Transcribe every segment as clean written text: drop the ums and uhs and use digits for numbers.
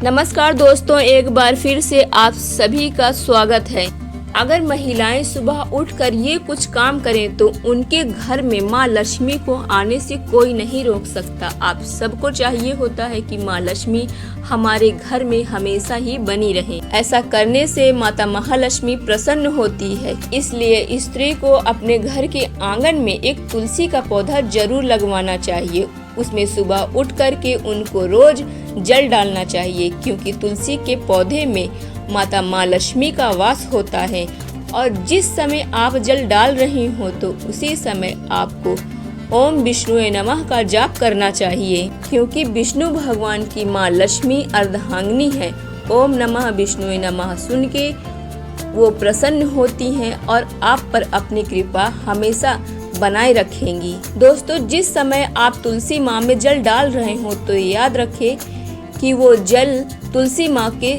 नमस्कार दोस्तों, एक बार फिर से आप सभी का स्वागत है। अगर महिलाएं सुबह उठकर ये कुछ काम करें तो उनके घर में माँ लक्ष्मी को आने से कोई नहीं रोक सकता। आप सबको चाहिए होता है कि माँ लक्ष्मी हमारे घर में हमेशा ही बनी रहे। ऐसा करने से माता महालक्ष्मी प्रसन्न होती है। इसलिए स्त्री को अपने घर के आंगन में एक तुलसी का पौधा जरूर लगवाना चाहिए। उसमें सुबह उठ करके उनको रोज जल डालना चाहिए, क्योंकि तुलसी के पौधे में माता माँ लक्ष्मी का वास होता है। और जिस समय आप जल डाल रही हो तो उसी समय आपको ओम विष्णुवे नमः का जाप करना चाहिए, क्योंकि विष्णु भगवान की माँ लक्ष्मी अर्धांगिनी है। ओम नमः विष्णुवे नमः सुन के वो प्रसन्न होती हैं और आप पर अपनी कृपा हमेशा बनाए रखेंगी। दोस्तों, जिस समय आप तुलसी माँ में जल डाल रहे हो तो याद रखें कि वो जल तुलसी माँ के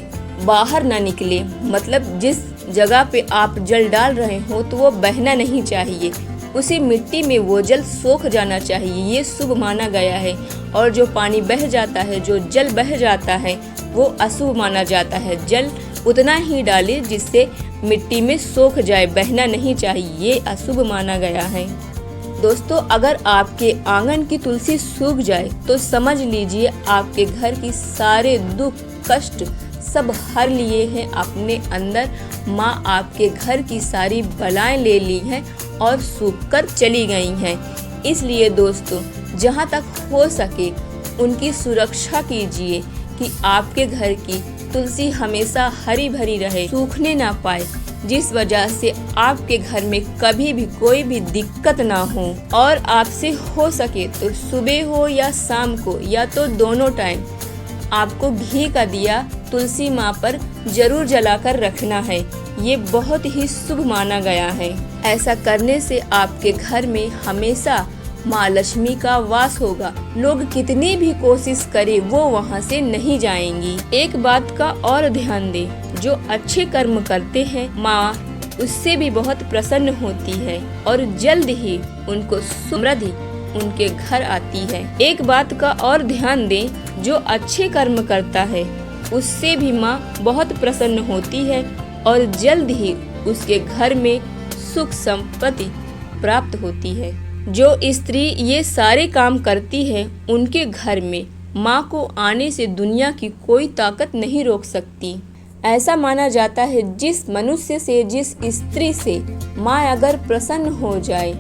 बाहर ना निकले। मतलब जिस जगह पे आप जल डाल रहे हो तो वो बहना नहीं चाहिए, उसी मिट्टी में वो जल सोख जाना चाहिए। ये शुभ माना गया है। और जो पानी बह जाता है, जो जल बह जाता है, वो अशुभ माना जाता है। जल उतना ही डाले जिससे मिट्टी में सोख जाए, बहना नहीं चाहिए। ये अशुभ माना गया है। दोस्तों, अगर आपके आंगन की तुलसी सूख जाए तो समझ लीजिए आपके घर की सारे दुख कष्ट सब हर लिए हैं अपने अंदर। माँ आपके घर की सारी बलाएं ले ली हैं और सूख कर चली गई हैं। इसलिए दोस्तों, जहाँ तक हो सके उनकी सुरक्षा कीजिए कि आपके घर की तुलसी हमेशा हरी भरी रहे, सूखने ना पाए, जिस वजह से आपके घर में कभी भी कोई भी दिक्कत ना हो। और आपसे हो सके तो सुबह हो या शाम को या तो दोनों टाइम आपको घी का दिया तुलसी माँ पर जरूर जलाकर रखना है। ये बहुत ही शुभ माना गया है। ऐसा करने से आपके घर में हमेशा माँ लक्ष्मी का वास होगा। लोग कितनी भी कोशिश करे वो वहाँ से नहीं जाएंगी। एक बात का और ध्यान दे, जो अच्छे कर्म करते हैं माँ उससे भी बहुत प्रसन्न होती है और जल्द ही उनको समृद्धि उनके घर आती है। एक बात का और ध्यान दे, जो अच्छे कर्म करता है उससे भी माँ बहुत प्रसन्न होती है और जल्द ही उसके घर में सुख संपत्ति प्राप्त होती है। जो स्त्री ये सारे काम करती है उनके घर में माँ को आने से दुनिया की कोई ताकत नहीं रोक सकती। ऐसा माना जाता है जिस मनुष्य से, जिस स्त्री से माँ अगर प्रसन्न हो जाए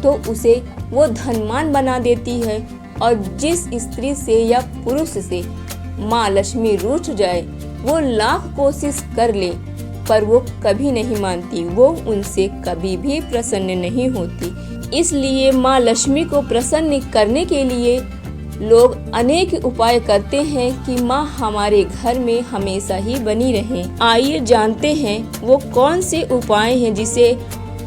तो उसे वो धनवान बना देती है। और जिस स्त्री से या पुरुष से माँ लक्ष्मी रूठ जाए वो लाख कोशिश कर ले पर वो कभी नहीं मानती, वो उनसे कभी भी प्रसन्न नहीं होती। इसलिए माँ लक्ष्मी को प्रसन्न करने के लिए लोग अनेक उपाय करते हैं कि माँ हमारे घर में हमेशा ही बनी रहे। आइए जानते हैं वो कौन से उपाय हैं जिसे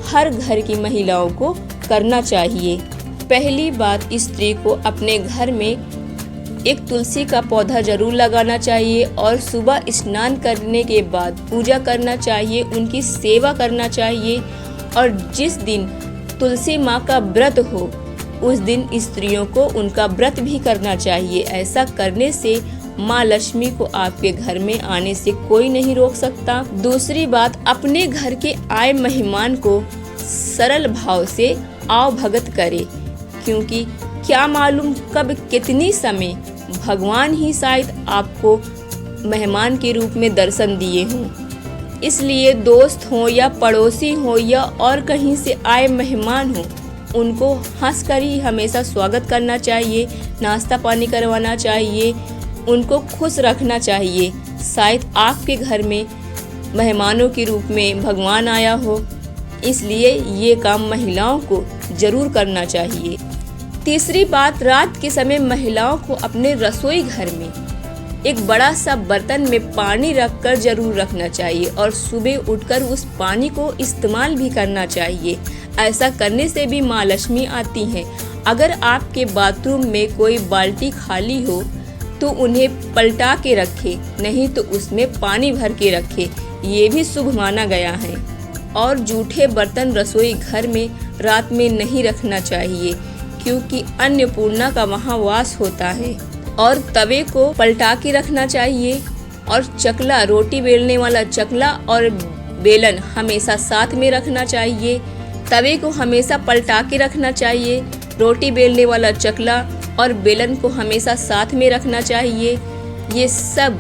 हर घर की महिलाओं को करना चाहिए। पहली बात, स्त्री को अपने घर में एक तुलसी का पौधा जरूर लगाना चाहिए और सुबह स्नान करने के बाद पूजा करना चाहिए, उनकी सेवा करना चाहिए। और जिस दिन तुलसी माँ का व्रत हो उस दिन स्त्रियों को उनका व्रत भी करना चाहिए। ऐसा करने से माँ लक्ष्मी को आपके घर में आने से कोई नहीं रोक सकता। दूसरी बात, अपने घर के आए मेहमान को सरल भाव से आओ भगत करे, क्योंकि क्या मालूम कब कितनी समय भगवान ही शायद आपको मेहमान के रूप में दर्शन दिए हों। इसलिए दोस्त हो या पड़ोसी हो या और कहीं से आए मेहमान हो, उनको हंस कर ही हमेशा स्वागत करना चाहिए, नाश्ता पानी करवाना चाहिए, उनको खुश रखना चाहिए। शायद आपके घर में मेहमानों के रूप में भगवान आया हो, इसलिए ये काम महिलाओं को जरूर करना चाहिए। तीसरी बात, रात के समय महिलाओं को अपने रसोई घर में एक बड़ा सा बर्तन में पानी रखकर जरूर रखना चाहिए और सुबह उठकर उस पानी को इस्तेमाल भी करना चाहिए। ऐसा करने से भी माँ लक्ष्मी आती हैं। अगर आपके बाथरूम में कोई बाल्टी खाली हो तो उन्हें पलटा के रखे, नहीं तो उसमें पानी भर के रखे। ये भी शुभ माना गया है। और जूठे बर्तन रसोई घर में रात में नहीं रखना चाहिए, क्योंकि अन्नपूर्णा का वहाँ वास होता है। और तवे को पलटा के रखना चाहिए। और चकला, रोटी बेलने वाला चकला और बेलन हमेशा साथ में रखना चाहिए। तवे को हमेशा पलटा के रखना चाहिए। रोटी बेलने वाला चकला और बेलन को हमेशा साथ में रखना चाहिए। ये सब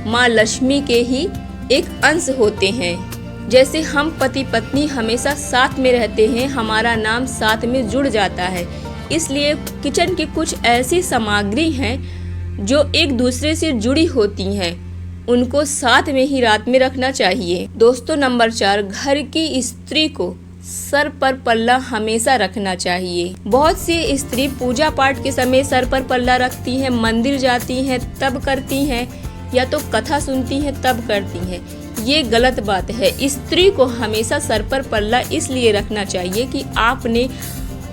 माँ लक्ष्मी के ही एक अंश होते हैं। जैसे हम पति पत्नी हमेशा साथ में रहते हैं, हमारा नाम साथ में जुड़ जाता है। इसलिए किचन की कुछ ऐसी सामग्री हैं जो एक दूसरे से जुड़ी होती हैं, उनको साथ में ही रात में रखना चाहिए। दोस्तों, नंबर 4, घर की स्त्री को सर पर पल्ला हमेशा रखना चाहिए। बहुत सी स्त्री पूजा पाठ के समय सर पर पल्ला रखती हैं, मंदिर जाती हैं तब करती हैं, या तो कथा सुनती हैं तब करती हैं। ये गलत बात है। स्त्री को हमेशा सर पर पल्ला इसलिए रखना चाहिए कि आपने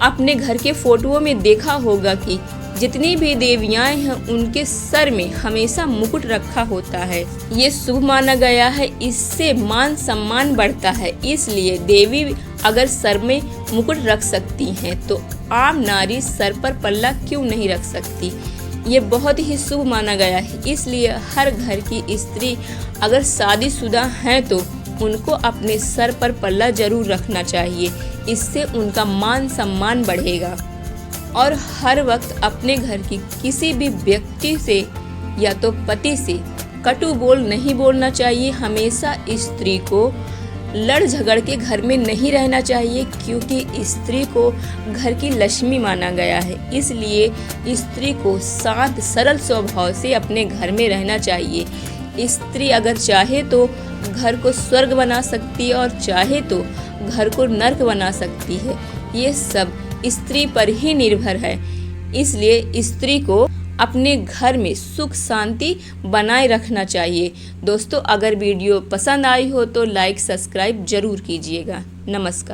अपने घर के फोटोओं में देखा होगा कि जितनी भी देवियां हैं उनके सर में हमेशा मुकुट रखा होता है। ये शुभ माना गया है, इससे मान सम्मान बढ़ता है। इसलिए देवी अगर सर में मुकुट रख सकती हैं तो आम नारी सर पर पल्ला क्यों नहीं रख सकती। ये बहुत ही शुभ माना गया है। इसलिए हर घर की स्त्री अगर शादीशुदा हैं तो उनको अपने सर पर पल्ला जरूर रखना चाहिए। इससे उनका मान सम्मान बढ़ेगा। और हर वक्त अपने घर की किसी भी व्यक्ति से या तो पति से कटु बोल नहीं बोलना चाहिए। हमेशा स्त्री को लड़ झगड़ के घर में नहीं रहना चाहिए, क्योंकि स्त्री को घर की लक्ष्मी माना गया है। इसलिए स्त्री को शांत सरल स्वभाव से अपने घर में रहना चाहिए। स्त्री अगर चाहे तो घर को स्वर्ग बना सकती है और चाहे तो घर को नर्क बना सकती है। ये सब स्त्री पर ही निर्भर है। इसलिए स्त्री को अपने घर में सुख शांति बनाए रखना चाहिए। दोस्तों, अगर वीडियो पसंद आई हो तो लाइक सब्सक्राइब जरूर कीजिएगा। नमस्कार।